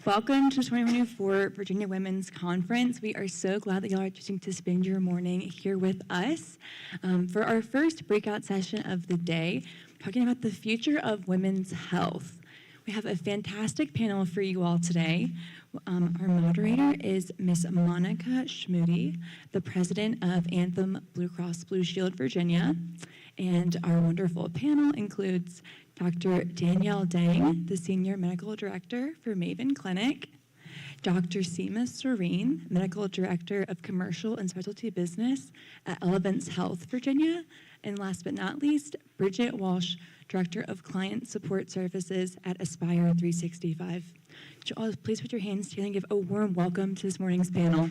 Welcome to the 2024 Virginia Women's Conference. We are so glad that y'all are choosing to spend your morning here with us for our first breakout session of the day, talking about the future of women's health. We have a fantastic panel for you all today. Our moderator is Miss Monica Schmude, the president of Anthem Blue Cross Blue Shield Virginia. And our wonderful panel includes Dr. Danielle Dang, the Senior Medical Director for Maven Clinic, Dr. Seema Sarin, Medical Director of Commercial and Specialty Business at Elevance Health, Virginia, and last but not least, Bridget Walsh, Director of Client Support Services at Aspire 365. Could you all please put your hands together and give a warm welcome to this morning's panel.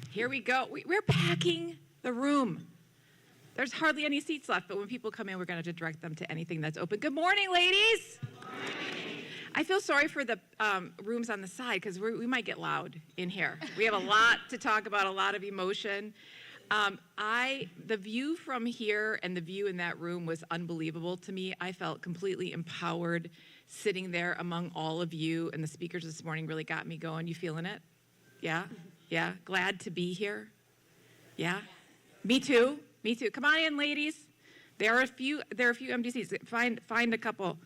Here we go. We're packing the room. There's hardly any seats left, but when people come in, we're going to have to direct them to anything that's open. Good morning, ladies. Good morning. I feel sorry for the rooms on the side because we might get loud in here. We have a lot to talk about, a lot of emotion. The view from here and the view in that room was unbelievable to me. I felt completely empowered sitting there among all of you, and the speakers this morning really got me going. You feeling it? Yeah? Yeah? Glad to be here? Yeah? Me too. Me too. Come on in, ladies. There are a few empty seats. Find a couple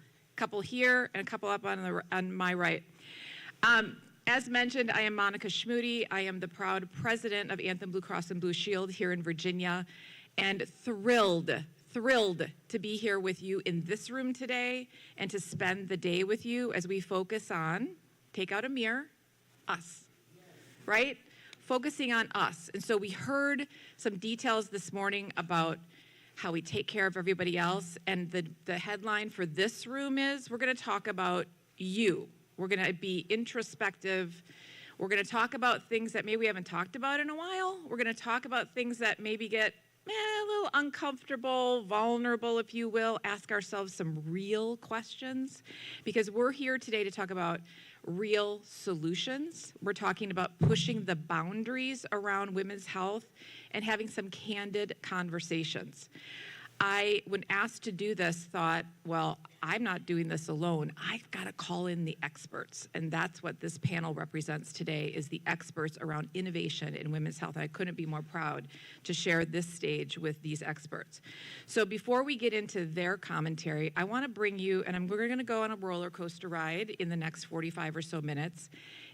here and a couple up on my right. As mentioned, I am Monica Schmude. I am the proud president of Anthem Blue Cross and Blue Shield here in Virginia, and thrilled to be here with you in this room today and to spend the day with you as we focus on, take out a mirror, us, right? Focusing on us. And so we heard some details this morning about how we take care of everybody else. And the headline for this room is, we're going to talk about you. We're going to be introspective. We're going to talk about things that maybe we haven't talked about in a while. We're going to talk about things that maybe get a little uncomfortable, vulnerable, if you will. Ask ourselves some real questions, because we're here today to talk about real solutions. We're talking about pushing the boundaries around women's health and having some candid conversations. I, when asked to do this, thought, well, I'm not doing this alone. I've got to call in the experts. And that's what this panel represents today, is the experts around innovation in women's health. And I couldn't be more proud to share this stage with these experts. So before we get into their commentary, I want to bring you, and we're going to go on a roller coaster ride in the next 45 or so minutes.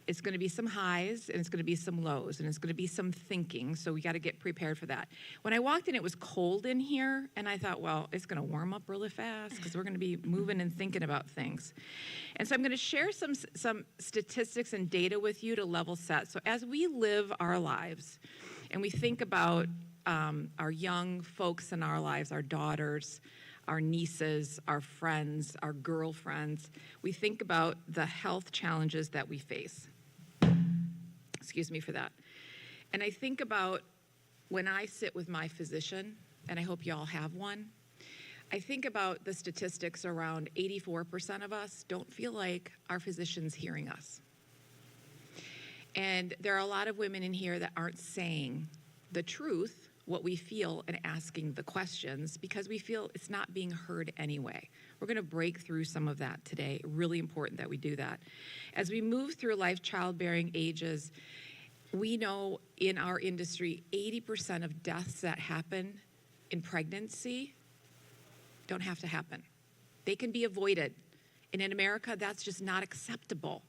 It's going to be some highs, and it's going to be some lows, and it's going to be some thinking, so we got to get prepared for that. When I walked in, it was cold in here, and I thought, well, it's going to warm up really fast because we're going to be moving and thinking about things. And so I'm going to share some statistics and data with you to level set. So as we live our lives, and we think about our young folks in our lives, our daughters, our nieces, our friends, our girlfriends, we think about the health challenges that we face. Excuse me for that. And I think about when I sit with my physician, and I hope you all have one, I think about the statistics around 84% of us don't feel like our physician's hearing us. And there are a lot of women in here that aren't saying the truth, what we feel, and asking the questions because we feel it's not being heard anyway. We're going to break through some of that today. Really important that we do that. As we move through life childbearing ages, we know in our industry 80% of deaths that happen in pregnancy don't have to happen. They can be avoided. And in America, that's just not acceptable.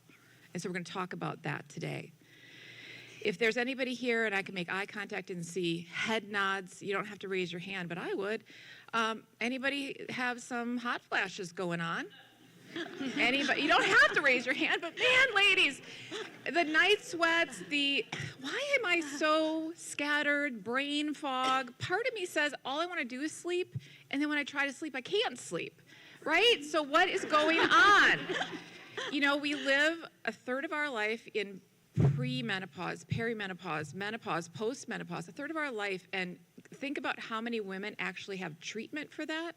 And so we're going to talk about that today. If there's anybody here and I can make eye contact and see head nods, you don't have to raise your hand, but I would. Anybody have some hot flashes going on? Anybody? You don't have to raise your hand, but man, ladies, the night sweats, why am I so scattered, brain fog? Part of me says all I want to do is sleep, and then when I try to sleep, I can't sleep, right? So what is going on? You know, we live a third of our life in pre-menopause, perimenopause, menopause, post-menopause, a third of our life, and think about how many women actually have treatment for that.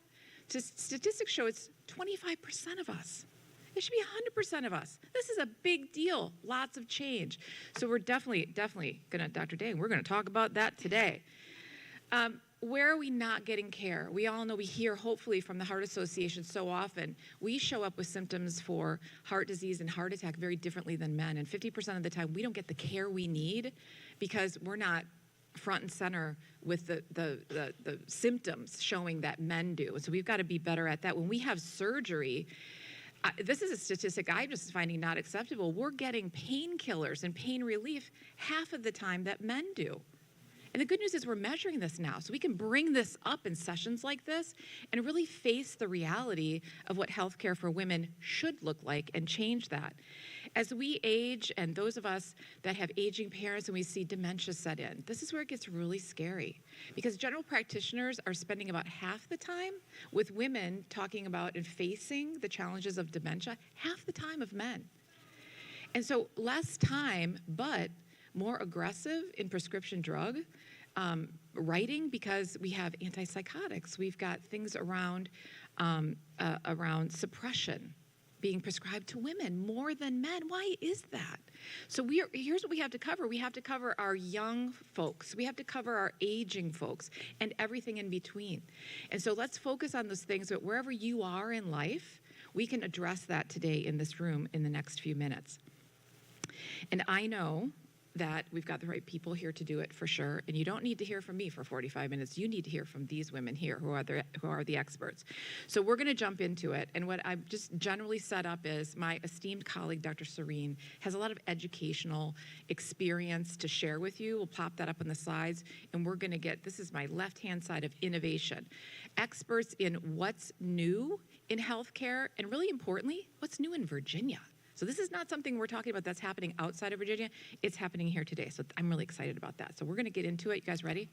Statistics show it's 25% of us. It should be 100% of us. This is a big deal, lots of change. So we're definitely gonna, Dr. Dang, we're gonna talk about that today. Where are we not getting care? We all know, we hear hopefully from the Heart Association so often, we show up with symptoms for heart disease and heart attack very differently than men. And 50% of the time, we don't get the care we need because we're not front and center with the symptoms showing that men do. So we've got to be better at that. When we have surgery, this is a statistic I'm just finding not acceptable. We're getting painkillers and pain relief half of the time that men do. And the good news is we're measuring this now, so we can bring this up in sessions like this and really face the reality of what healthcare for women should look like and change that. As we age, and those of us that have aging parents and we see dementia set in, this is where it gets really scary because general practitioners are spending about half the time with women talking about and facing the challenges of dementia, half the time of men. And so less time, but more aggressive in prescription drug writing because we have antipsychotics. We've got things around suppression being prescribed to women more than men. Why is that? So here's what we have to cover. We have to cover our young folks. We have to cover our aging folks and everything in between. And so let's focus on those things that wherever you are in life, we can address that today in this room in the next few minutes. And I know that we've got the right people here to do it for sure. And you don't need to hear from me for 45 minutes. You need to hear from these women here who are the experts. So we're going to jump into it. And what I've just generally set up is my esteemed colleague, Dr. Sarin, has a lot of educational experience to share with you. We'll pop that up on the slides. And we're going to get, this is my left-hand side of innovation. Experts in what's new in healthcare, and really importantly, what's new in Virginia. So this is not something we're talking about that's happening outside of Virginia. It's happening here today. So I'm really excited about that. So we're going to get into it. You guys ready?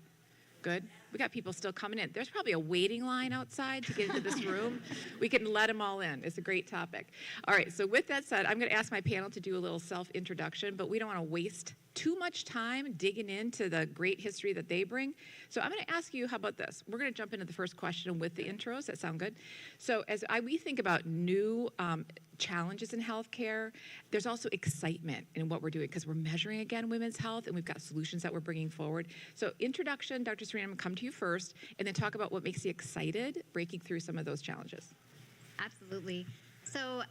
Good. We got people still coming in. There's probably a waiting line outside to get into this room. We can let them all in. It's a great topic. All right. So with that said, I'm going to ask my panel to do a little self-introduction, but we don't want to waste too much time digging into the great history that they bring. So I'm going to ask you, how about this? We're going to jump into the first question with the intros. That sound good? So as we think about new challenges in healthcare, there's also excitement in what we're doing because we're measuring, again, women's health, and we've got solutions that we're bringing forward. So introduction, Dr. Sarin, I'm going to come to you first, and then talk about what makes you excited breaking through some of those challenges. Absolutely. So,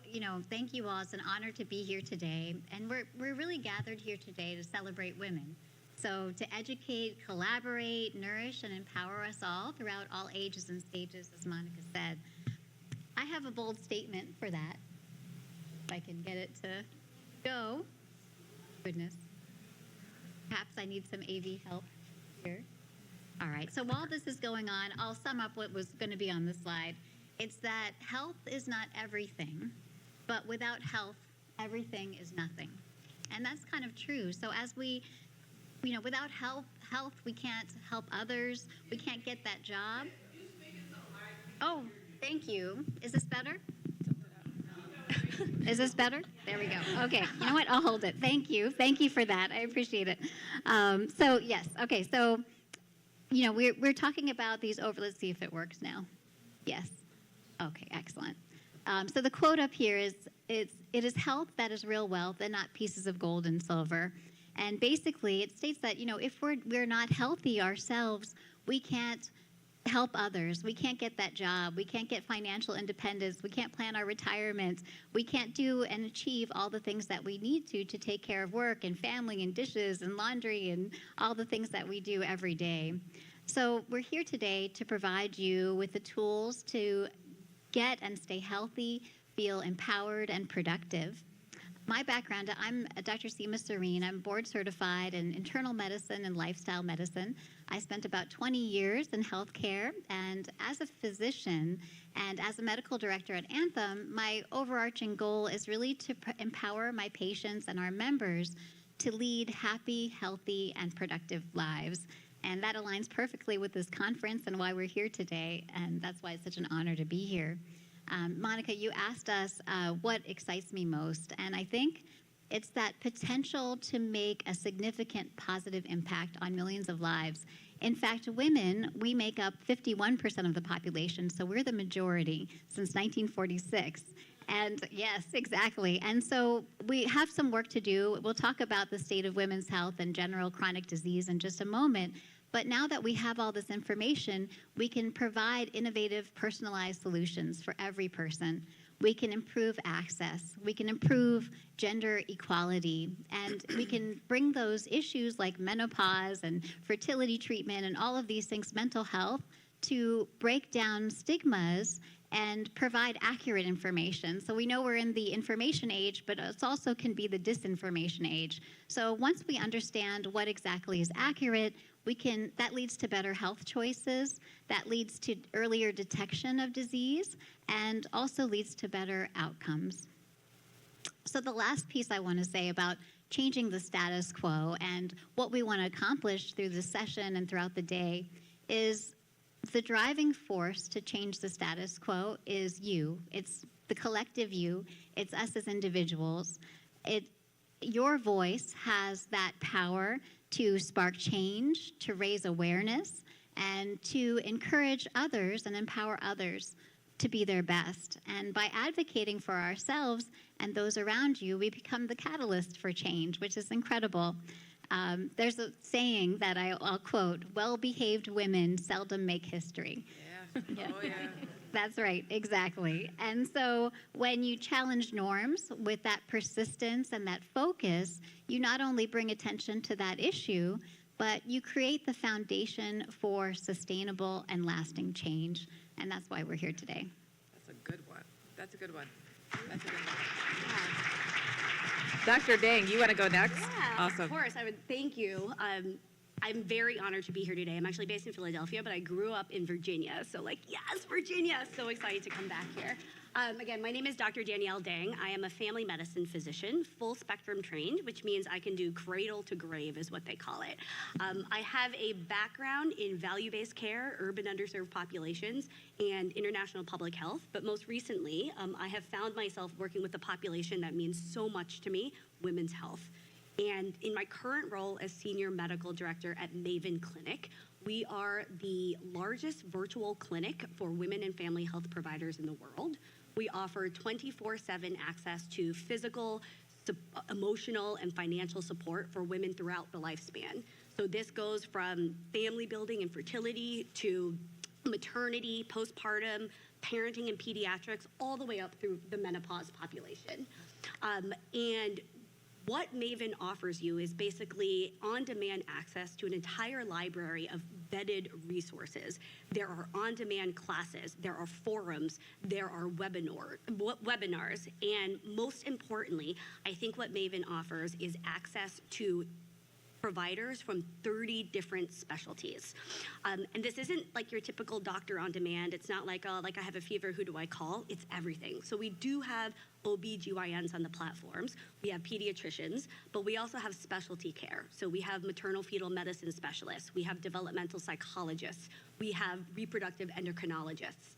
thank you all. It's an honor to be here today. And we're really gathered here today to celebrate women. So to educate, collaborate, nourish, and empower us all throughout all ages and stages, as Monica said. I have a bold statement for that. If I can get it to go. Goodness. Perhaps I need some AV help here. All right. So while this is going on, I'll sum up what was going to be on the slide. It's that health is not everything, but without health, everything is nothing. And that's kind of true. So as we, without health, we can't help others. We can't get that job. Oh, thank you. Is this better? Is this better? There we go. Okay. You know what? I'll hold it. Thank you. Thank you for that. I appreciate it. So yes. Okay. So, we're talking about these let's see if it works now. Yes. Okay, excellent. So the quote up here is, it is health that is real wealth and not pieces of gold and silver. And basically it states that, if we're not healthy ourselves, we can't help others. We can't get that job. We can't get financial independence. We can't plan our retirement. We can't do and achieve all the things that we need to take care of work and family and dishes and laundry and all the things that we do every day. So we're here today to provide you with the tools to get and stay healthy, feel empowered and productive. My background, I'm Dr. Seema Sarin. I'm board certified in internal medicine and lifestyle medicine. I spent about 20 years in healthcare, and as a physician and as a medical director at Anthem, my overarching goal is really to empower my patients and our members to lead happy, healthy, and productive lives. And that aligns perfectly with this conference and why we're here today, and that's why it's such an honor to be here. Monica, you asked us what excites me most, and I think it's that potential to make a significant positive impact on millions of lives. In fact, women, we make up 51% of the population, so we're the majority since 1946. And yes, exactly. And so we have some work to do. We'll talk about the state of women's health and general chronic disease in just a moment. But now that we have all this information, we can provide innovative, personalized solutions for every person. We can improve access. We can improve gender equality. And we can bring those issues like menopause and fertility treatment and all of these things, mental health, to break down stigmas and provide accurate information. So we know we're in the information age, but it also can be the disinformation age. So once we understand what exactly is accurate, that leads to better health choices, that leads to earlier detection of disease, and also leads to better outcomes. So the last piece I want to say about changing the status quo and what we want to accomplish through this session and throughout the day is the driving force to change the status quo is you. It's the collective you. It's us as individuals. Your voice has that power to spark change, to raise awareness, and to encourage others and empower others to be their best. And by advocating for ourselves and those around you, we become the catalyst for change, which is incredible. There's a saying that I'll quote, "Well-behaved women seldom make history." Yeah. Oh, yeah. That's right, exactly. And so when you challenge norms with that persistence and that focus, you not only bring attention to that issue, but you create the foundation for sustainable and lasting change. And that's why we're here today. That's a good one. That's a good one. That's a good one. Dr. Dang, you want to go next? Yeah, Awesome. of course. I would thank you. I'm very honored to be here today. I'm actually based in Philadelphia, but I grew up in Virginia. So yes, Virginia. So excited to come back here. Again, my name is Dr. Danielle Dang. I am a family medicine physician, full spectrum trained, which means I can do cradle to grave is what they call it. I have a background in value-based care, urban underserved populations, and international public health. But most recently, I have found myself working with a population that means so much to me, women's health. And in my current role as Senior Medical Director at Maven Clinic, we are the largest virtual clinic for women and family health providers in the world. We offer 24/7 access to physical, emotional, and financial support for women throughout the lifespan. So this goes from family building and fertility to maternity, postpartum, parenting and pediatrics, all the way up through the menopause population. And what Maven offers you is basically on-demand access to an entire library of vetted resources. There are on-demand classes, there are forums, there are webinars, and most importantly, I think what Maven offers is access to providers from 30 different specialties. And this isn't like your typical doctor on demand. It's not like, I have a fever, who do I call? It's everything. So we do have OB/GYNs on the platforms. We have pediatricians, but we also have specialty care. So we have maternal fetal medicine specialists. We have developmental psychologists. We have reproductive endocrinologists.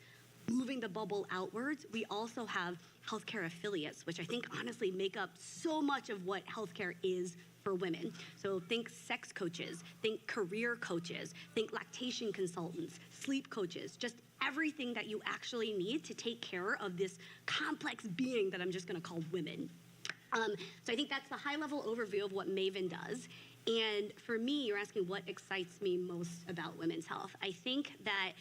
Moving the bubble outwards, we also have healthcare affiliates, which I think honestly make up so much of what healthcare is for women. So think sex coaches, think career coaches, think lactation consultants, sleep coaches, just everything that you actually need to take care of this complex being that I'm just gonna call women. So I think that's the high level overview of what Maven does. And for me, you're asking what excites me most about women's health. I think that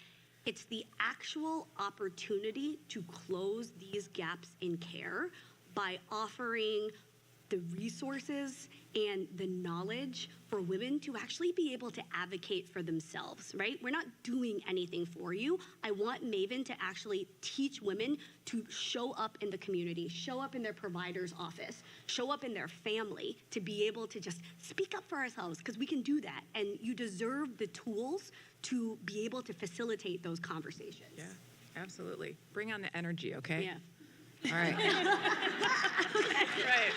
it's the actual opportunity to close these gaps in care by offering the resources and the knowledge for women to actually be able to advocate for themselves, right? We're not doing anything for you. I want Maven to actually teach women to show up in the community, show up in their provider's office, show up in their family, to be able to just speak up for ourselves, because we can do that. And you deserve the tools to be able to facilitate those conversations. Yeah, absolutely. Bring on the energy, okay? Yeah. All right. That's right.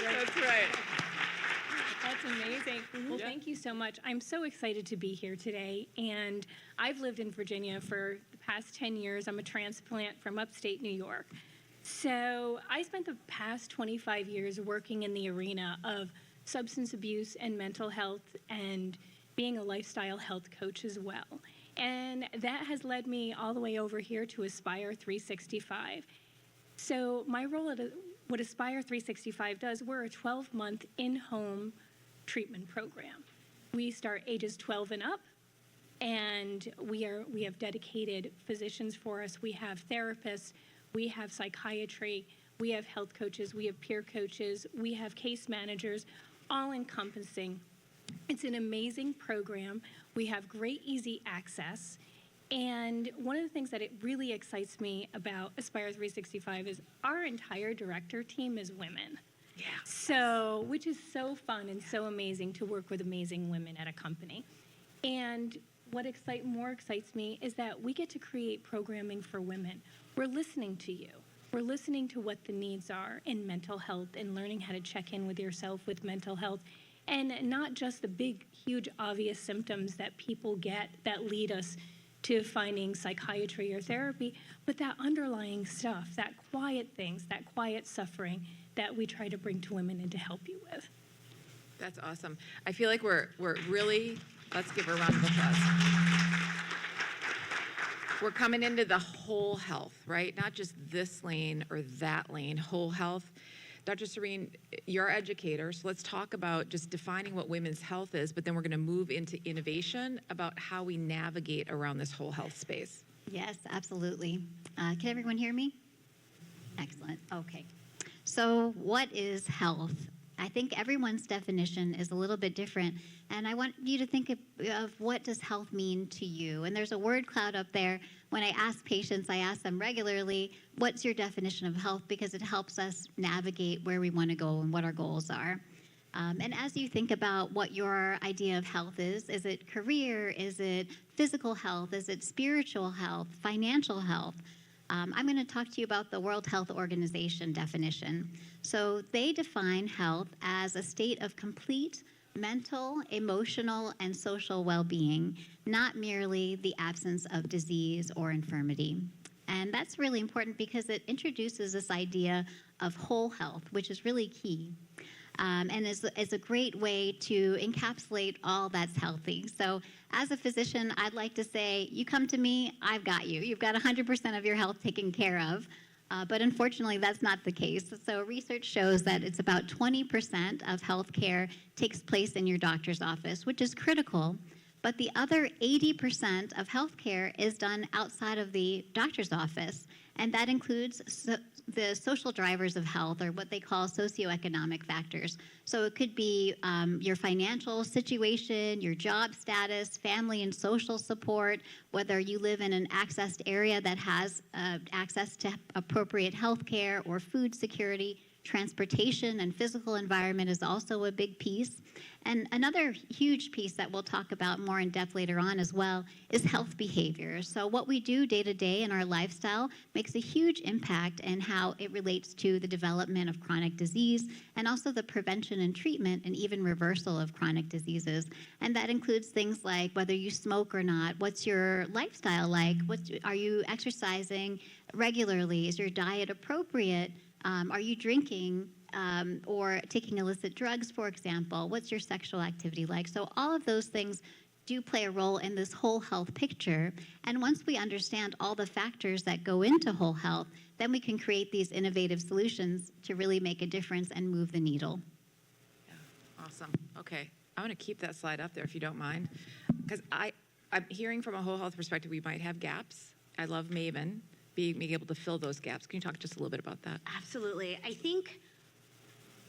That's right. That's amazing. Well, Yeah. thank you so much. I'm so excited to be here today. And I've lived in Virginia for the past 10 years. I'm a transplant from upstate New York. So I spent the past 25 years working in the arena of substance abuse and mental health and being a lifestyle health coach as well. And that has led me all the way over here to Aspire 365. So my role at what Aspire 365 does, we're a 12-month in-home treatment program. We start ages 12 and up, And we have dedicated physicians for us. We have therapists, we have psychiatry, we have health coaches, we have peer coaches, we have case managers, all encompassing. It's an amazing program. We have great, easy access. And one of the things that it really excites me about Aspire 365 is our entire director team is women. Yeah. So, which is so fun and so amazing to work with amazing women at a company. And what more excites me is that we get to create programming for women. We're listening to you. We're listening to what the needs are in mental health and learning how to check in with yourself with mental health. And not just the big, huge, obvious symptoms that people get that lead us to finding psychiatry or therapy, but that underlying stuff, that quiet things, that quiet suffering that we try to bring to women and to help you with. That's awesome. I feel like we're really, let's give her a round of applause. We're coming into the whole health, right? Not just this lane or that lane, whole health. Dr. Sarin, you're our educator, so let's talk about just defining what women's health is, but then we're going to move into innovation about how we navigate around this whole health space. Yes, absolutely. Can everyone hear me? Excellent. Okay. So what is health? I think everyone's definition is a little bit different, and I want you to think of what does health mean to you. And there's a word cloud up there. When I ask patients, I ask them regularly, what's your definition of health? Because it helps us navigate where we want to go and what our goals are. And as you think about what your idea of health is it career? Is it physical health? Is it spiritual health? Financial health? I'm going to talk to you about the World Health Organization definition. So they define health as a state of complete mental, emotional, and social well-being, not merely the absence of disease or infirmity. And that's really important because it introduces this idea of whole health, which is really key. And is a great way to encapsulate all that's healthy. So as a physician, I'd like to say, you come to me, I've got you. You've got 100% of your health taken care of. But unfortunately, that's not the case. So research shows that it's about 20% of healthcare takes place in your doctor's office, which is critical. But the other 80% of healthcare is done outside of the doctor's office. And that includes the social drivers of health, or what they call socioeconomic factors. So it could be your financial situation, your job status, family and social support, whether you live in an accessed area that has access to appropriate health care or food security. Transportation and physical environment is also a big piece. And another huge piece that we'll talk about more in depth later on as well is health behavior. So what we do day to day in our lifestyle makes a huge impact in how it relates to the development of chronic disease and also the prevention and treatment and even reversal of chronic diseases. And that includes things like whether you smoke or not, what's your lifestyle like, are you exercising regularly, is your diet appropriate? Are you drinking or taking illicit drugs, for example? What's your sexual activity like? So all of those things do play a role in this whole health picture. And once we understand all the factors that go into whole health, then we can create these innovative solutions to really make a difference and move the needle. Yeah. Awesome. Okay. I'm going to keep that slide up there if you don't mind, because I'm hearing from a whole health perspective we might have gaps. I love Maven being able to fill those gaps. Can you talk just a little bit about that? Absolutely. I think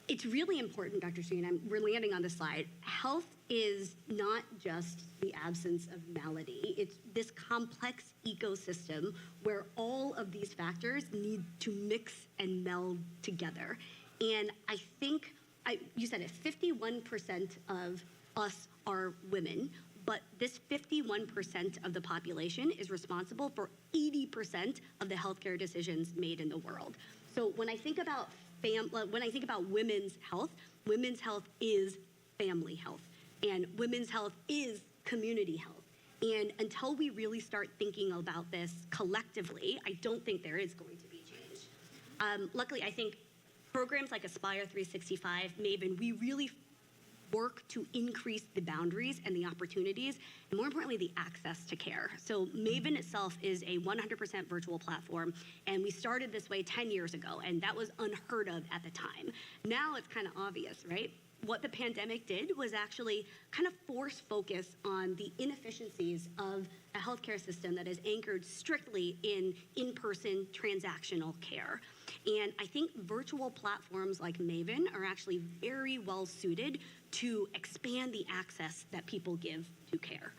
it's really important, Dr. Sarin, we're landing on this slide. Health is not just the absence of malady. It's this complex ecosystem where all of these factors need to mix and meld together. And I think, you said it, 51% of us are women, but this 51% of the population is responsible for 80% of the healthcare decisions made in the world. So when I think about women's health is family health, and women's health is community health. And until we really start thinking about this collectively, I don't think there is going to be change. Luckily, I think programs like Aspire 365, Maven, we really work to increase the boundaries and the opportunities, and more importantly, the access to care. So Maven itself is a 100% virtual platform, and we started this way 10 years ago, and that was unheard of at the time. Now it's kind of obvious, right? what the pandemic did was actually kind of force focus on the inefficiencies of a healthcare system that is anchored strictly in in-person transactional care. And I think virtual platforms like Maven are actually very well suited to expand the access that people give to care.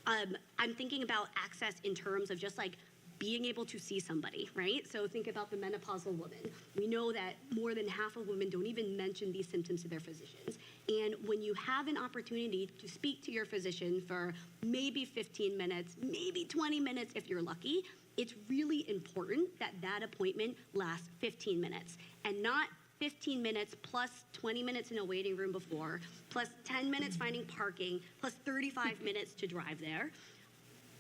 I'm thinking about access in terms of just like being able to see somebody, right? So think about the menopausal woman. We know that more than half of women don't even mention these symptoms to their physicians. And when you have an opportunity to speak to your physician for maybe 15 minutes, maybe 20 minutes if you're lucky, it's really important that that appointment lasts 15 minutes and not 15 minutes plus 20 minutes in a waiting room before, plus 10 minutes finding parking, plus 35 minutes to drive there.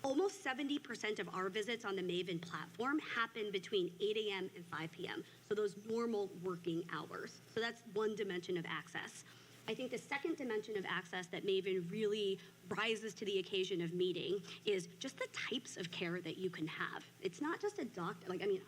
Almost 70% of our visits on the Maven platform happen between 8 a.m. and 5 p.m., so those normal working hours. So that's one dimension of access. I think the second dimension of access that Maven really rises to the occasion of meeting is just the types of care that you can have. It's not just a doctor. Like, I mean,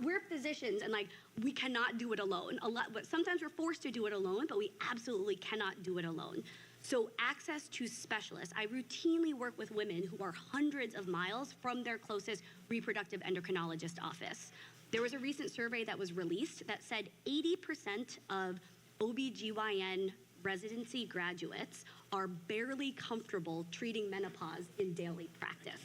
we're physicians, and like we cannot do it alone. But sometimes we're forced to do it alone, but we absolutely cannot do it alone. So access to specialists. I routinely work with women who are hundreds of miles from their closest reproductive endocrinologist office. There was a recent survey that was released that said 80% of OBGYN residency graduates are barely comfortable treating menopause in daily practice.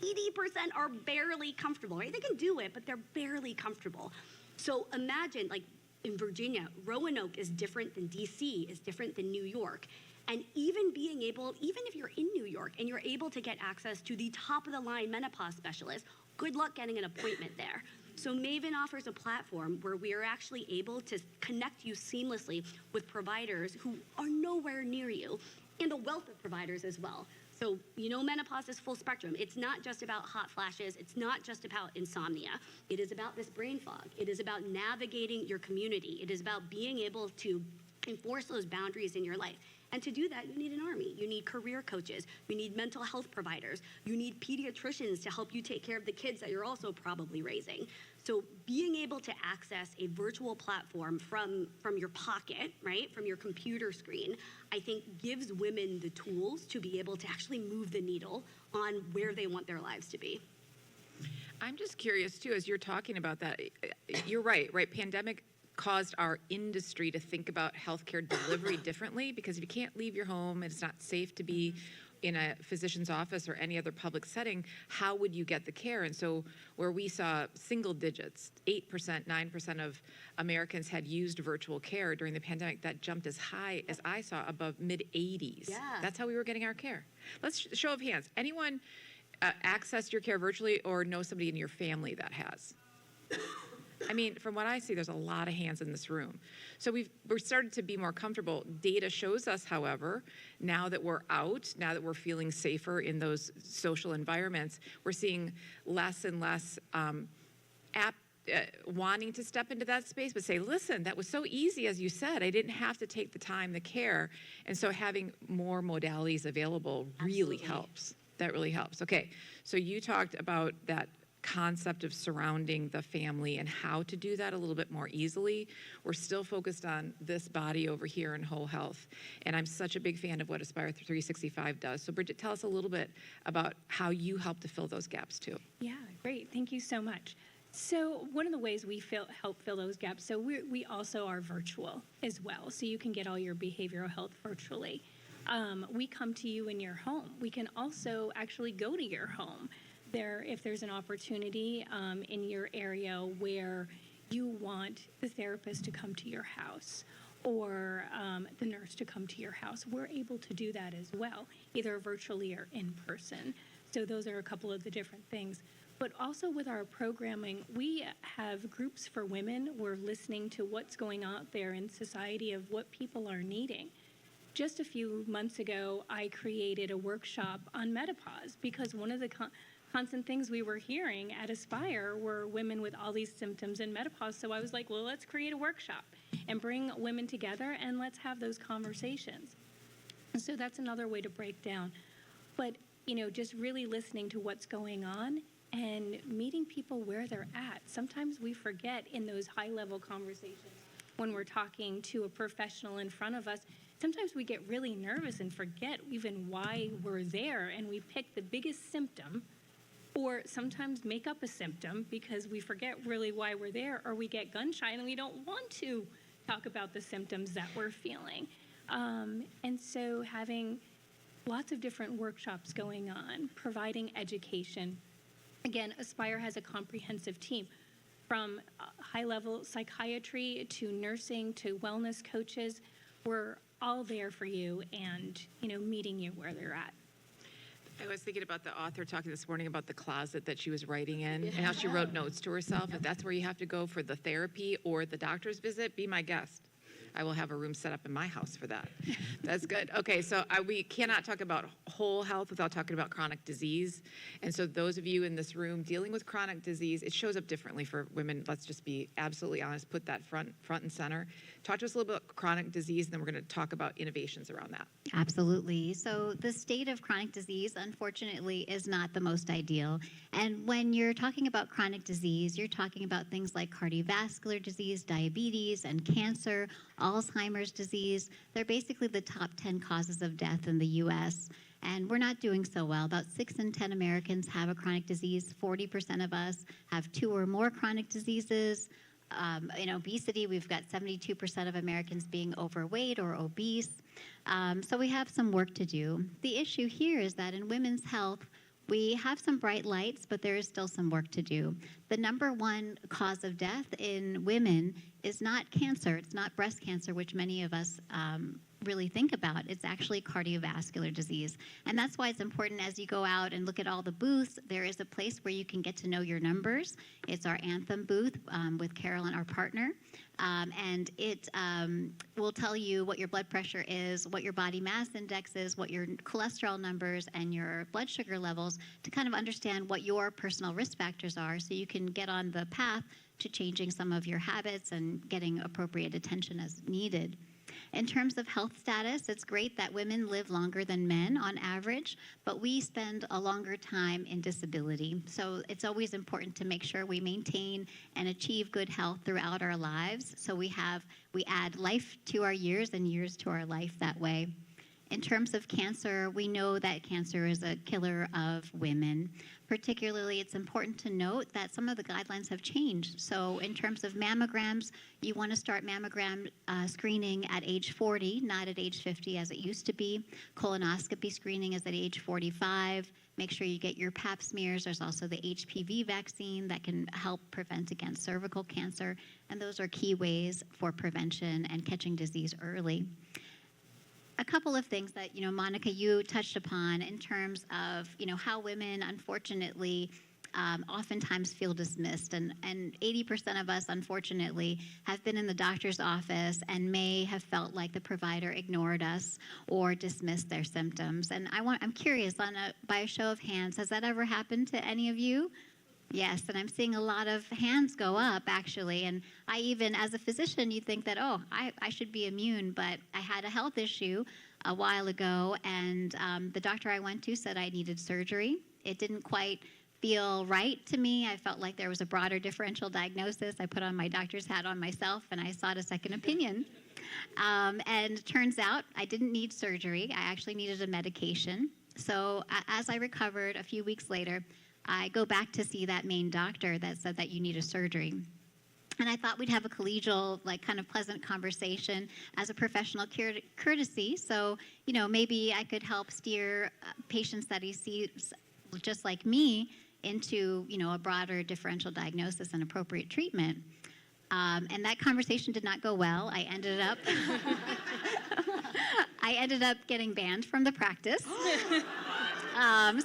80% are barely comfortable, right? They can do it, but they're barely comfortable. So imagine, like in Virginia, Roanoke is different than DC, is different than New York. And even if you're in New York and you're able to get access to the top of the line menopause specialist, good luck getting an appointment there. So Maven offers a platform where we are actually able to connect you seamlessly with providers who are nowhere near you, and a wealth of providers as well. So, you know, menopause is full spectrum. It's not just about hot flashes. It's not just about insomnia. It is about this brain fog. It is about navigating your community. It is about being able to enforce those boundaries in your life. And to do that, you need an army. You need career coaches. You need mental health providers. You need pediatricians to help you take care of the kids that you're also probably raising. So being able to access a virtual platform from your pocket, right, from your computer screen, I think gives women the tools to be able to actually move the needle on where they want their lives to be. I'm just curious, too, as you're talking about that, you're right? Pandemic caused our industry to think about healthcare delivery differently, because if you can't leave your home and it's not safe to be in a physician's office or any other public setting, how would you get the care? And so where we saw single digits, 8%, 9% of Americans had used virtual care during the pandemic, that jumped as high as I saw, above mid-80s. Yeah. That's how we were getting our care. Let's show of hands. Anyone accessed your care virtually or know somebody in your family that has? I mean, from what I see, there's a lot of hands in this room. So we're started to be more comfortable. Data shows us, however, now that we're out, now that we're feeling safer in those social environments, we're seeing less and less wanting to step into that space, but say, listen, that was so easy, as you said. I didn't have to take the time, the care. And so having more modalities available really helps. That really helps. Okay, so you talked about that concept of surrounding the family and how to do that a little bit more easily. We're still focused on this body over here in whole health, and I'm such a big fan of what Aspire 365 does. So Bridget, tell us a little bit about how you help to fill those gaps too. Yeah, great. Thank you so much. So one of the ways we help fill those gaps, so we also are virtual as well, so you can get all your behavioral health virtually. We come to you in your home. We can also actually go to your home. If there's an opportunity in your area where you want the therapist to come to your house or the nurse to come to your house, we're able to do that as well, either virtually or in person. So those are a couple of the different things. But also with our programming, we have groups for women. We're listening to what's going on out there in society of what people are needing. Just a few months ago, I created a workshop on menopause because one of the constant things we were hearing at Aspire were women with all these symptoms in menopause. So I was like, well, let's create a workshop and bring women together and let's have those conversations. And so that's another way to break down. But, just really listening to what's going on and meeting people where they're at. Sometimes we forget in those high-level conversations when we're talking to a professional in front of us, sometimes we get really nervous and forget even why we're there, and we pick the biggest symptom, or sometimes make up a symptom because we forget really why we're there, or we get gun shy and we don't want to talk about the symptoms that we're feeling. And so having lots of different workshops going on, providing education. Again, Aspire has a comprehensive team, from high-level psychiatry to nursing to wellness coaches. We're all there for you and, meeting you where they're at. I was thinking about the author talking this morning about the closet that she was writing in and how she wrote notes to herself. If that's where you have to go for the therapy or the doctor's visit, be my guest. I will have a room set up in my house for that. That's good. Okay, so we cannot talk about whole health without talking about chronic disease. And so those of you in this room dealing with chronic disease, it shows up differently for women. Let's just be absolutely honest, put that front and center. Talk to us a little bit about chronic disease, and then we're going to talk about innovations around that. Absolutely. So the state of chronic disease, unfortunately, is not the most ideal. And when you're talking about chronic disease, you're talking about things like cardiovascular disease, diabetes, and cancer, Alzheimer's disease. They're basically the top 10 causes of death in the U.S., and we're not doing so well. About 6 in 10 Americans have a chronic disease. 40% of us have 2 or more chronic diseases. In obesity, we've got 72% of Americans being overweight or obese. So we have some work to do. The issue here is that in women's health, we have some bright lights, but there is still some work to do. The number one cause of death in women is not cancer. It's not breast cancer, which many of us really think about. It's actually cardiovascular disease. And that's why it's important as you go out and look at all the booths, there is a place where you can get to know your numbers. It's our Anthem booth with Carolyn, our partner. And it will tell you what your blood pressure is, what your body mass index is, what your cholesterol numbers and your blood sugar levels, to kind of understand what your personal risk factors are so you can get on the path to changing some of your habits and getting appropriate attention as needed. In terms of health status, it's great that women live longer than men on average, but we spend a longer time in disability. So it's always important to make sure we maintain and achieve good health throughout our lives. So we add life to our years and years to our life that way. In terms of cancer, we know that cancer is a killer of women. Particularly, it's important to note that some of the guidelines have changed. So in terms of mammograms, you want to start mammogram screening at age 40, not at age 50 as it used to be. Colonoscopy screening is at age 45. Make sure you get your pap smears. There's also the HPV vaccine that can help prevent against cervical cancer. And those are key ways for prevention and catching disease early. A couple of things that, Monica, you touched upon in terms of, how women, unfortunately, oftentimes feel dismissed. And 80% of us, unfortunately, have been in the doctor's office and may have felt like the provider ignored us or dismissed their symptoms. And I'm curious, by a show of hands, has that ever happened to any of you? Yes, and I'm seeing a lot of hands go up, actually. And I even, as a physician, you think that, I should be immune, but I had a health issue a while ago, and the doctor I went to said I needed surgery. It didn't quite feel right to me. I felt like there was a broader differential diagnosis. I put on my doctor's hat on myself, and I sought a second opinion. And it turns out I didn't need surgery. I actually needed a medication. So as I recovered a few weeks later, I go back to see that main doctor that said that you need a surgery. And I thought we'd have a collegial, kind of pleasant conversation as a professional courtesy. So, maybe I could help steer patients that he sees just like me into, a broader differential diagnosis and appropriate treatment. And that conversation did not go well. I ended up getting banned from the practice.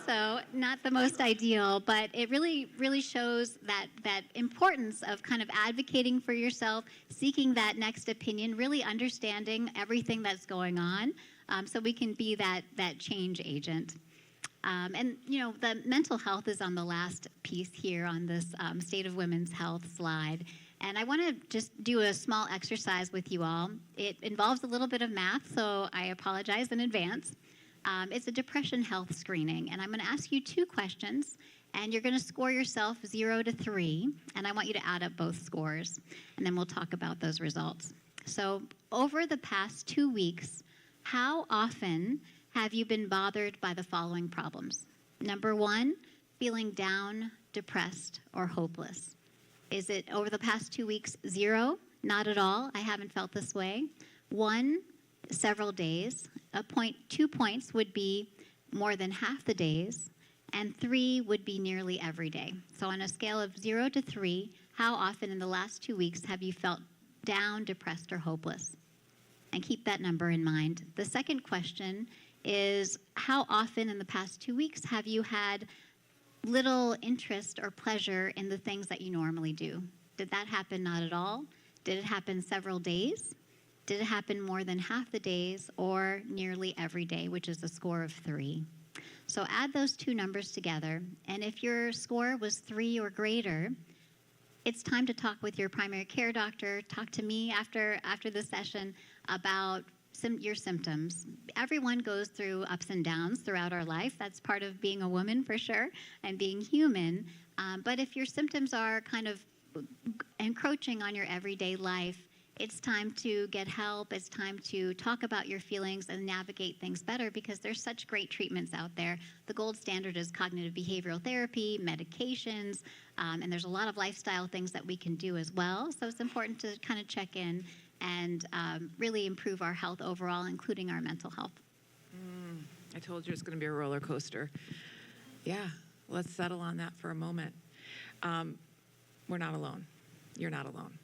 So not the most ideal, but it really, really shows that importance of kind of advocating for yourself, seeking that next opinion, really understanding everything that's going on, so we can be that change agent. And, the mental health is on the last piece here on this State of Women's Health slide. And I want to just do a small exercise with you all. It involves a little bit of math, so I apologize in advance. It's a depression health screening, and I'm going to ask you 2 questions, and you're going to score yourself 0 to 3, and I want you to add up both scores, and then we'll talk about those results. So over the past 2 weeks, how often have you been bothered by the following problems? Number 1, feeling down, depressed, or hopeless. Is it over the past 2 weeks, 0? Not at all. I haven't felt this way. 1, several days. 2 points would be more than half the days. And 3 would be nearly every day. So on a scale of 0 to 3, how often in the last 2 weeks have you felt down, depressed, or hopeless? And keep that number in mind. The second question is, how often in the past 2 weeks have you had little interest or pleasure in the things that you normally do? Did that happen? Not at all. Did it happen several days? Did it happen more than half the days, or nearly every day, which is a score of 3? So add those two numbers together, and if your score was 3 or greater, it's time to talk with your primary care doctor. Talk to me after the session about your symptoms. Everyone goes through ups and downs throughout our life. That's part of being a woman, for sure, and being human. But if your symptoms are kind of encroaching on your everyday life, it's time to get help. It's time to talk about your feelings and navigate things better, because there's such great treatments out there. The gold standard is cognitive behavioral therapy, medications, and there's a lot of lifestyle things that we can do as well. So it's important to kind of check in and really improve our health overall, including our mental health. I told you it's going to be a roller coaster. Yeah, let's settle on that for a moment. We're not alone. You're not alone.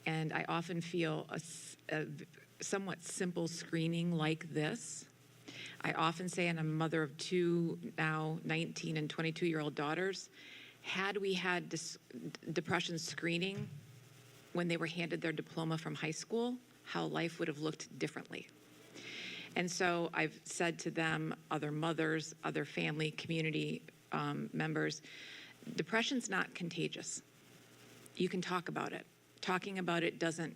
And I often feel a somewhat simple screening like this. I often say, and I'm a mother of 2 now 19 and 22-year-old daughters, had we had depression screening when they were handed their diploma from high school, how life would have looked differently. And so I've said to them, other mothers, other family, community members, depression's not contagious. You can talk about it. Talking about it doesn't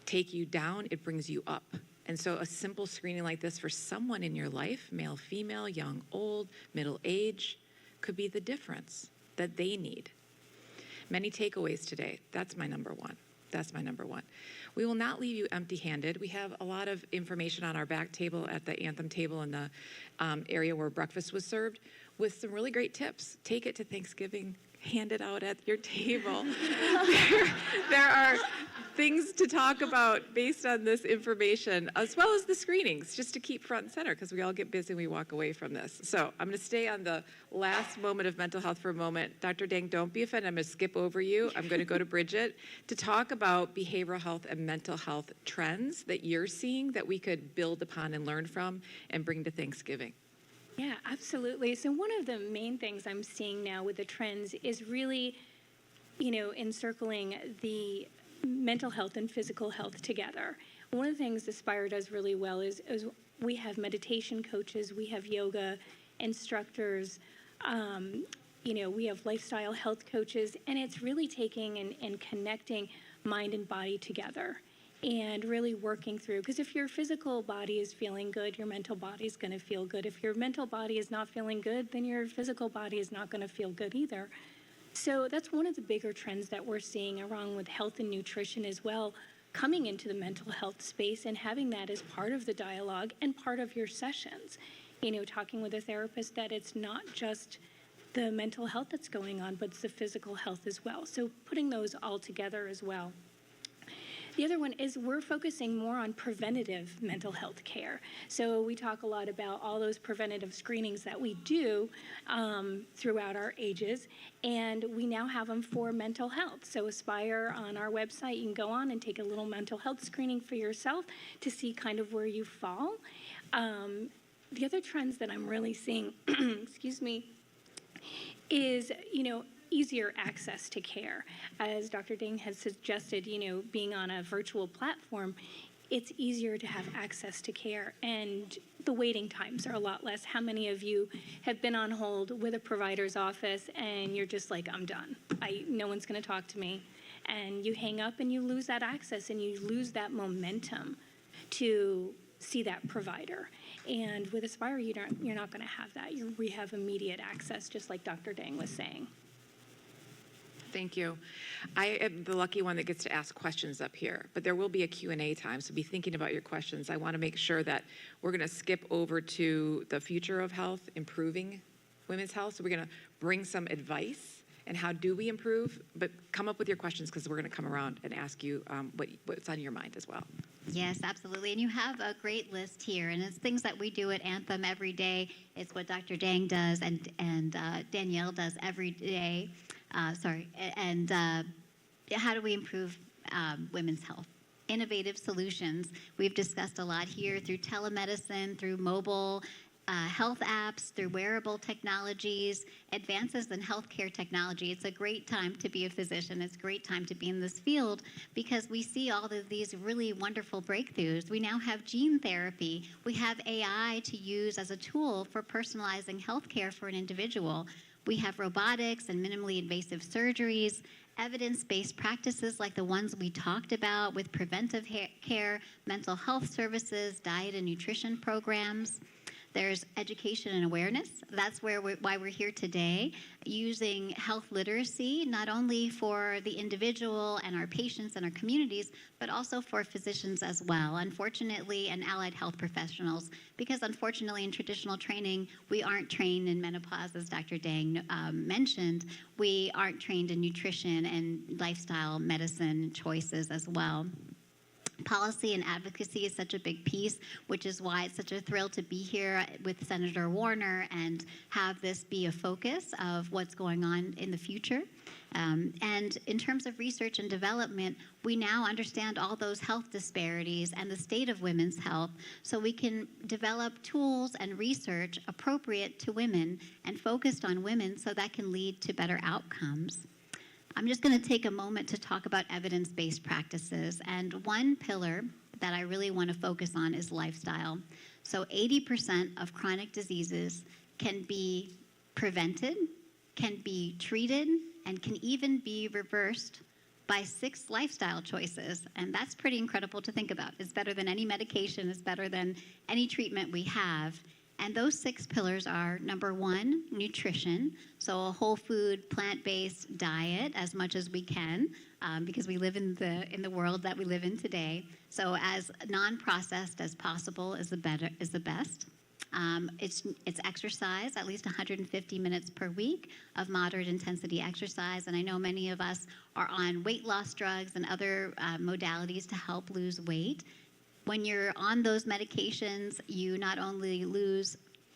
take you down, it brings you up. And so a simple screening like this for someone in your life, male, female, young, old, middle age, could be the difference that they need. Many takeaways today. That's my number one. That's my number one. We will not leave you empty-handed. We have a lot of information on our back table at the Anthem table in the area where breakfast was served with some really great tips. Take it to Thanksgiving. Hand it out at your table. there are things to talk about based on this information, as well as the screenings, just to keep front and center, because we all get busy and we walk away from this. So I'm going to stay on the last moment of mental health for a moment. Dr. Dang, don't be offended. I'm going to skip over you. I'm going to go to Bridget to talk about behavioral health and mental health trends that you're seeing that we could build upon and learn from and bring to Thanksgiving. Yeah, absolutely. So one of the main things I'm seeing now with the trends is really, encircling the mental health and physical health together. One of the things Aspire does really well is we have meditation coaches, we have yoga instructors, we have lifestyle health coaches, and it's really taking and connecting mind and body together. And really working through, because if your physical body is feeling good, your mental body is going to feel good. If your mental body is not feeling good, then your physical body is not going to feel good either. So that's one of the bigger trends that we're seeing, along with health and nutrition as well, coming into the mental health space and having that as part of the dialogue and part of your sessions. Talking with a therapist that it's not just the mental health that's going on, but it's the physical health as well. So putting those all together as well. The other one is we're focusing more on preventative mental health care. So we talk a lot about all those preventative screenings that we do throughout our ages, and we now have them for mental health. So Aspire, on our website, you can go on and take a little mental health screening for yourself to see kind of where you fall. The other trends that I'm really seeing, excuse me, is, easier access to care. As Dr. Dang has suggested, being on a virtual platform, it's easier to have access to care, and the waiting times are a lot less. How many of you have been on hold with a provider's office and you're just like, I'm done. No one's going to talk to me. And you hang up and you lose that access and you lose that momentum to see that provider. And with Aspire, you're not going to have that. We have immediate access, just like Dr. Dang was saying. Thank you. I am the lucky one that gets to ask questions up here, but there will be a Q&A time, so be thinking about your questions. I want to make sure that we're going to skip over to the future of health, improving women's health. So we're going to bring some advice and how do we improve, but come up with your questions because we're going to come around and ask you what's on your mind as well. Yes, absolutely. And you have a great list here, and it's things that we do at Anthem every day. It's what Dr. Dang does and Danielle does every day. And how do we improve women's health? Innovative solutions. We've discussed a lot here through telemedicine, through mobile health apps, through wearable technologies, advances in healthcare technology. It's a great time to be a physician. It's a great time to be in this field because we see all of these really wonderful breakthroughs. We now have gene therapy. We have AI to use as a tool for personalizing healthcare for an individual. We have robotics and minimally invasive surgeries, evidence-based practices like the ones we talked about with preventive care, mental health services, diet and nutrition programs. There's education and awareness. That's why we're here today, using health literacy, not only for the individual and our patients and our communities, but also for physicians as well, unfortunately, and allied health professionals, because unfortunately in traditional training, we aren't trained in menopause, as Dr. Dang mentioned. We aren't trained in nutrition and lifestyle medicine choices as well. Policy and advocacy is such a big piece, which is why it's such a thrill to be here with Senator Warner and have this be a focus of what's going on in the future. And in terms of research and development, we now understand all those health disparities and the state of women's health, so we can develop tools and research appropriate to women and focused on women so that can lead to better outcomes. I'm just going to take a moment to talk about evidence-based practices. And one pillar that I really want to focus on is lifestyle. So 80% of chronic diseases can be prevented, can be treated, and can even be reversed by 6 lifestyle choices. And that's pretty incredible to think about. It's better than any medication. It's better than any treatment we have. And those 6 pillars are, number 1, nutrition. So a whole food, plant-based diet as much as we can, because we live in the world that we live in today. So as non-processed as possible is the best. It's exercise, at least 150 minutes per week of moderate intensity exercise. And I know many of us are on weight loss drugs and other modalities to help lose weight. When you're on those medications, you not only lose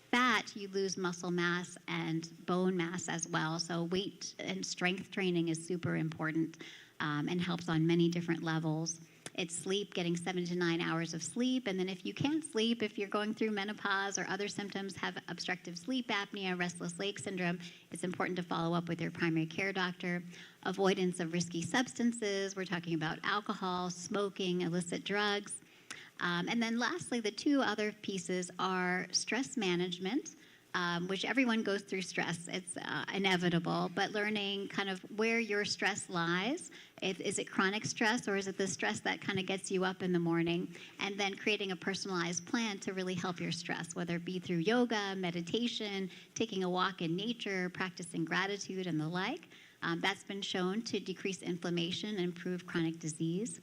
fat, you lose muscle mass and bone mass as well. So weight and strength training is super important and helps on many different levels. It's sleep, getting 7 to 9 hours of sleep. And then if you can't sleep, if you're going through menopause or other symptoms, have obstructive sleep apnea, restless leg syndrome, it's important to follow up with your primary care doctor. Avoidance of risky substances. We're talking about alcohol, smoking, illicit drugs. And then lastly, the 2 other pieces are stress management, which everyone goes through stress. It's inevitable, but learning kind of where your stress lies. Is it chronic stress, or is it the stress that kind of gets you up in the morning? And then creating a personalized plan to really help your stress, whether it be through yoga, meditation, taking a walk in nature, practicing gratitude, and the like. That's been shown to decrease inflammation and improve chronic disease.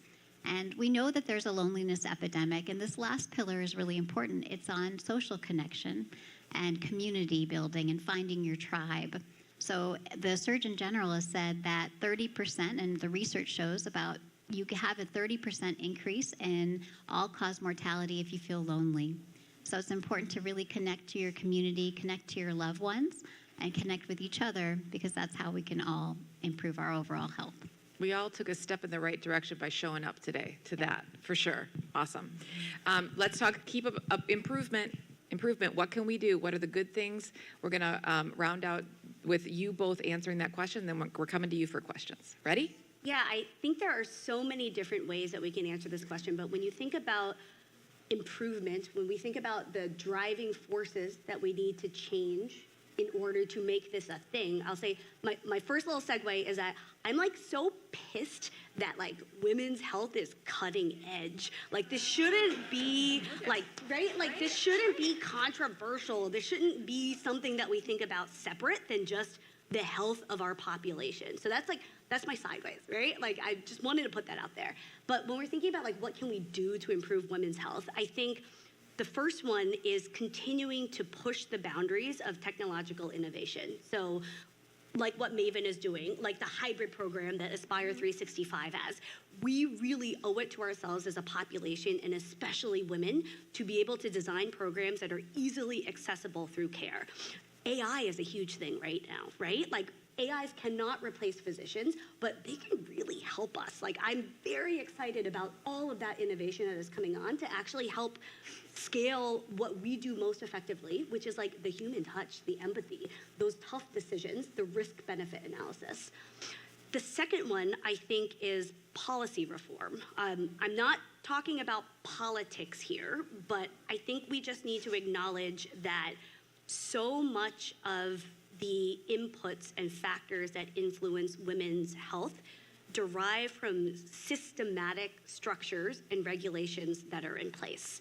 And we know that there's a loneliness epidemic, and this last pillar is really important. It's on social connection and community building and finding your tribe. So the Surgeon General has said that 30%, and the research shows about you can have a 30% increase in all-cause mortality if you feel lonely. So it's important to really connect to your community, connect to your loved ones, and connect with each other, because that's how we can all improve our overall health. We all took a step in the right direction by showing up today to that, for sure. Awesome. Let's talk, keep up improvement. What can we do? What are the good things? We're going to round out with you both answering that question, then we're coming to you for questions. Ready? Yeah, I think there are so many different ways that we can answer this question, but when you think about improvement, when we think about the driving forces that we need to change in order to make this a thing, I'll say my first little segue is that I'm like so pissed that like women's health is cutting edge. Like this shouldn't be like, right? Like this shouldn't be controversial. This shouldn't be something that we think about separate than just the health of our population. So that's like That's my sideways, right? Like, I just wanted to put that out there. But when we're thinking about like what can we do to improve women's health, I think the first one is continuing to push the boundaries of technological innovation. So like what Maven is doing, like the hybrid program that Aspire 365 has. We really owe it to ourselves as a population, and especially women, to be able to design programs that are easily accessible through care. AI is a huge thing right now, right? Like, AIs cannot replace physicians, but they can really help us. Like, I'm very excited about all of that innovation that is coming on to actually help scale what we do most effectively, which is like the human touch, the empathy, those tough decisions, the risk-benefit analysis. The second one, I think, is policy reform. I'm not talking about politics here, but I think we just need to acknowledge that so much of the inputs and factors that influence women's health derive from systematic structures and regulations that are in place.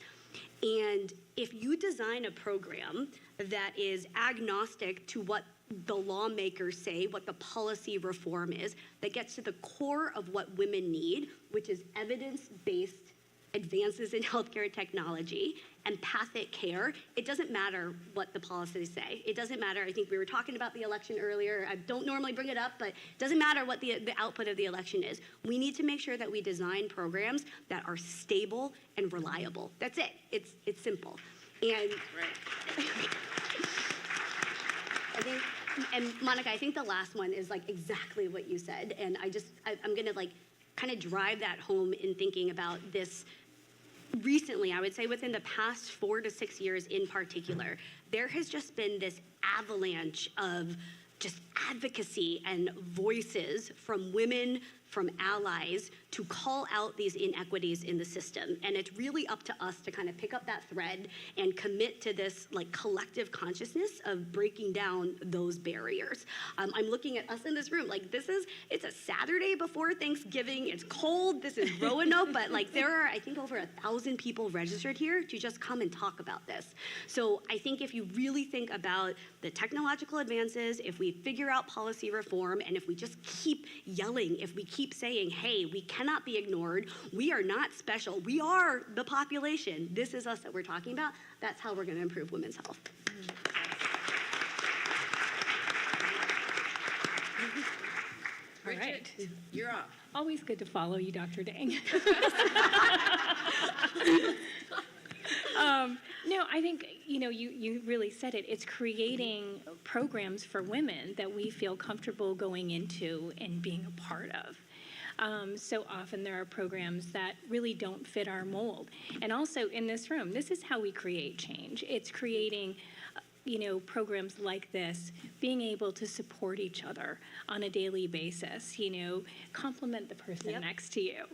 And if you design a program that is agnostic to what the lawmakers say, what the policy reform is, that gets to the core of what women need, which is evidence-based advances in healthcare technology, empathic care, it doesn't matter what the policies say. It doesn't matter. I think we were talking about the election earlier. I don't normally bring it up, but it doesn't matter what the output of the election is. We need to make sure that we design programs that are stable and reliable. That's it. It's simple. And I think, and Monica, I think the last one is like exactly what you said. And I'm gonna like kind of drive that home in thinking about this. Recently, I would say within the past 4 to 6 years in particular, there has just been this avalanche of just advocacy and voices from women, from allies, to call out these inequities in the system. And it's really up to us to kind of pick up that thread and commit to this like collective consciousness of breaking down those barriers. I'm looking at us in this room, like it's a Saturday before Thanksgiving, it's cold, this is Roanoke, but like there are, I think, over 1,000 people registered here to just come and talk about this. So I think if you really think about the technological advances, if we figure out policy reform, and if we just keep yelling, if we keep saying, hey, we cannot be ignored, we are not special, we are the population, this is us that we're talking about, that's how we're going to improve women's health. Bridget, All right. You're up. Always good to follow you, Dr. Dang. No, I think, you really said it. It's creating programs for women that we feel comfortable going into and being a part of. So often there are programs that really don't fit our mold. And also in this room, this is how we create change. It's creating programs like this, being able to support each other on a daily basis, compliment the person next to you.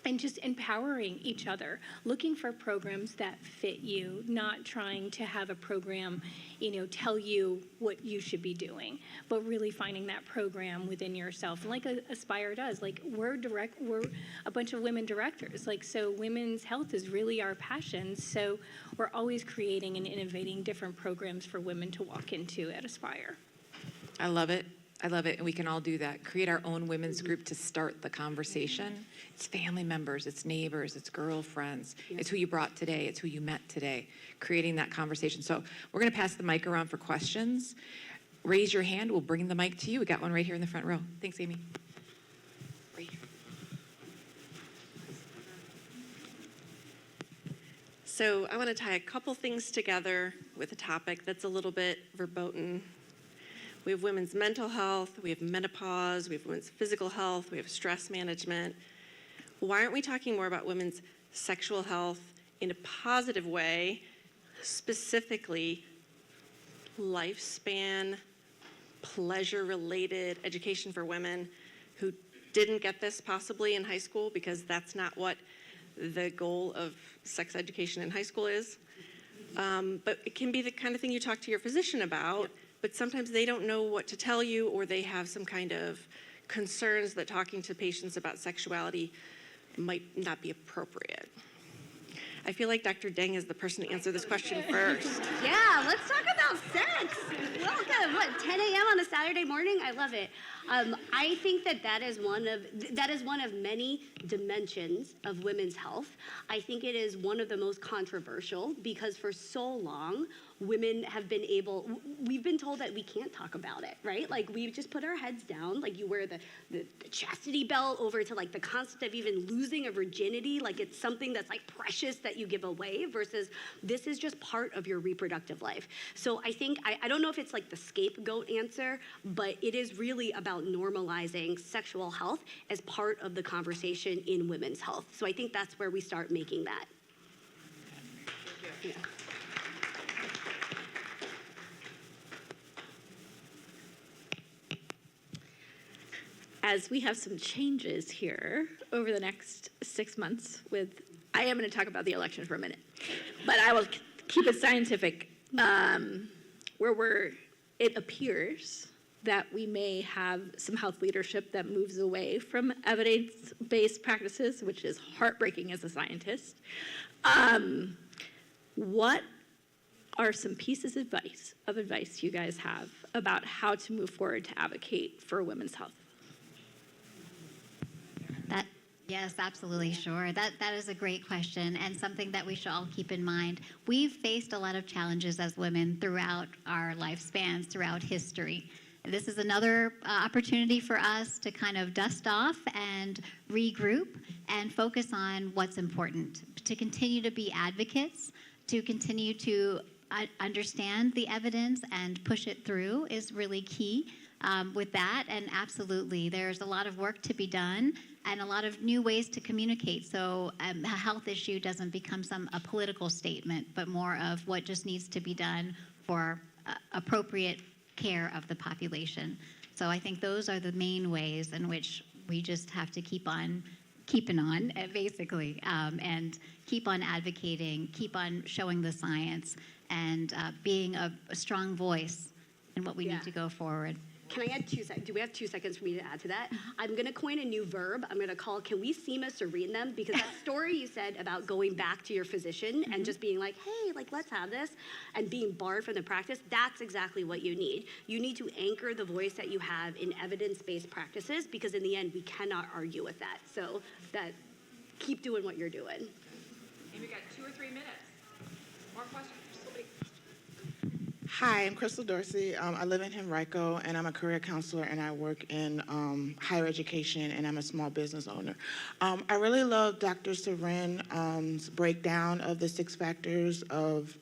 And just empowering each other, looking for programs that fit you, not trying to have a program, tell you what you should be doing, but really finding that program within yourself. And like Aspire does, like we're a bunch of women directors, so women's health is really our passion. So we're always creating and innovating different programs for women to walk into at Aspire. I love it. And we can all do that. Create our own women's group to start the conversation. It's family members, it's neighbors, it's girlfriends. It's who you brought today, it's who you met today. Creating that conversation. So we're gonna pass the mic around for questions. Raise your hand, we'll bring the mic to you. We got one right here in the front row. Thanks, Amy. Right here. So I wanna tie a couple things together with a topic that's a little bit verboten. We have women's mental health, we have menopause, we have women's physical health, we have stress management. Why aren't we talking more about women's sexual health in a positive way, specifically lifespan, pleasure-related education for women who didn't get this possibly in high school, because that's not what the goal of sex education in high school is. But it can be the kind of thing you talk to your physician about. But sometimes they don't know what to tell you, or they have some kind of concerns that talking to patients about sexuality might not be appropriate. I feel like Dr. Dang is the person to answer this question first. Yeah, let's talk about sex. Welcome. What, 10 a.m. on a Saturday morning? I love it. I think that is one of many dimensions of women's health. I think it is one of the most controversial because for so long, women have been we've been told that we can't talk about it, right? Like we just put our heads down, like you wear the chastity belt over to like the concept of even losing a virginity, like it's something that's like precious that you give away versus this is just part of your reproductive life. So I think, I don't know if it's like the scapegoat answer, but it is really about normalizing sexual health as part of the conversation in women's health. So I think that's where we start making that. Yeah. As we have some changes here over the next 6 months I am going to talk about the election for a minute, but I will keep it scientific, it appears that we may have some health leadership that moves away from evidence-based practices, which is heartbreaking as a scientist. What are some pieces of advice you guys have about how to move forward to advocate for women's health? Yes, absolutely, sure. That is a great question and something that we should all keep in mind. We've faced a lot of challenges as women throughout our lifespans, throughout history. This is another opportunity for us to kind of dust off and regroup and focus on what's important, to continue to be advocates, to continue to understand the evidence and push it through is really key with that. And absolutely, there's a lot of work to be done and a lot of new ways to communicate. So a health issue doesn't become a political statement, but more of what just needs to be done for appropriate care of the population. So I think those are the main ways in which we just have to keep on keeping on, basically, and keep on advocating, keep on showing the science, and being a strong voice in what we need to go forward. Can I add 2 seconds? Do we have 2 seconds for me to add to that? I'm going to coin a new verb. I'm going to call, can we Seema Sarin them? Because that story you said about going back to your physician and just being like, hey, like, let's have this, and being barred from the practice, that's exactly what you need. You need to anchor the voice that you have in evidence-based practices because in the end, we cannot argue with that. So keep doing what you're doing. And we got 2 or 3 minutes. More questions? Somebody. Hi, I'm Crystal Dorsey. I live in Henrico, and I'm a career counselor, and I work in higher education, and I'm a small business owner. I really love Dr. Sarin's breakdown of the 6 factors of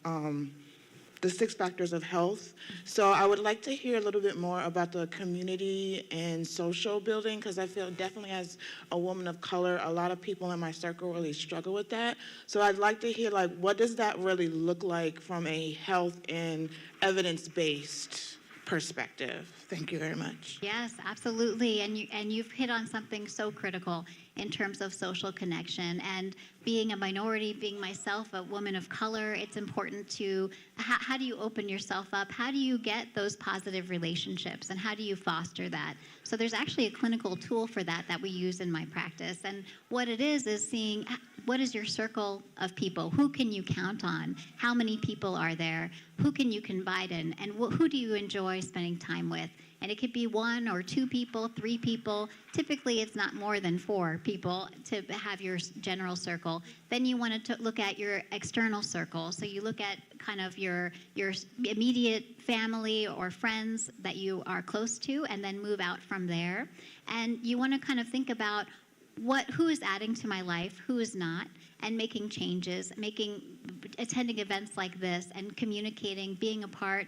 health. So I would like to hear a little bit more about the community and social building, because I feel definitely as a woman of color, a lot of people in my circle really struggle with that. So I'd like to hear, like, what does that really look like from a health and evidence-based perspective? Thank you very much. Yes, absolutely. And you've hit on something so critical in terms of social connection. And being a minority, being myself a woman of color, it's important to, how do you open yourself up? How do you get those positive relationships? And how do you foster that? So there's actually a clinical tool for that we use in my practice. And what it is seeing what is your circle of people? Who can you count on? How many people are there? Who can you confide in? And who do you enjoy spending time with? And it could be 1 or 2 people, 3 people. Typically, it's not more than 4 people to have your general circle. Then you want to look at your external circle. So you look at kind of your immediate family or friends that you are close to, and then move out from there. And you want to kind of think about who is adding to my life, who is not, and making changes, attending events like this, and communicating, being a part,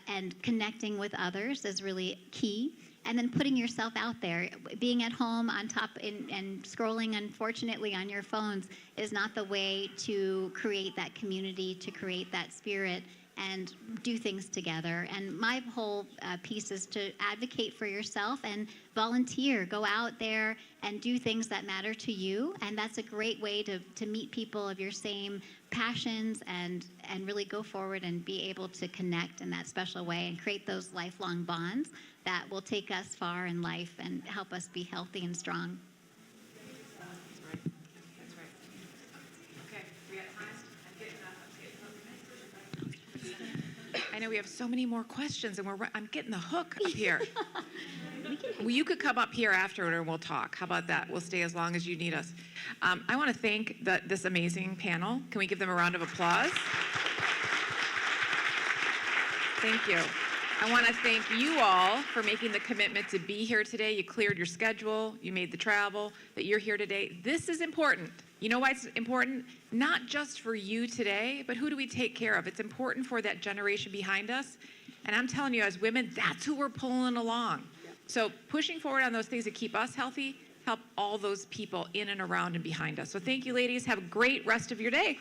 and connecting with others is really key. And then putting yourself out there, being at home on top and scrolling, unfortunately, on your phones is not the way to create that community, to create that spirit, and do things together. And my whole piece is to advocate for yourself and volunteer. Go out there and do things that matter to you. And that's a great way to meet people of your same passions and really go forward and be able to connect in that special way and create those lifelong bonds that will take us far in life and help us be healthy and strong. That's right. Okay, we got time. I know we have so many more questions, and I'm getting the hook up here. Well, you could come up here afterward and we'll talk. How about that? We'll stay as long as you need us. I want to thank this amazing panel. Can we give them a round of applause? Thank you. I want to thank you all for making the commitment to be here today. You cleared your schedule, you made the travel, that you're here today. This is important. You know why it's important? Not just for you today, but who do we take care of? It's important for that generation behind us. And I'm telling you, as women, that's who we're pulling along. So pushing forward on those things that keep us healthy, help all those people in and around and behind us. So thank you, ladies. Have a great rest of your day.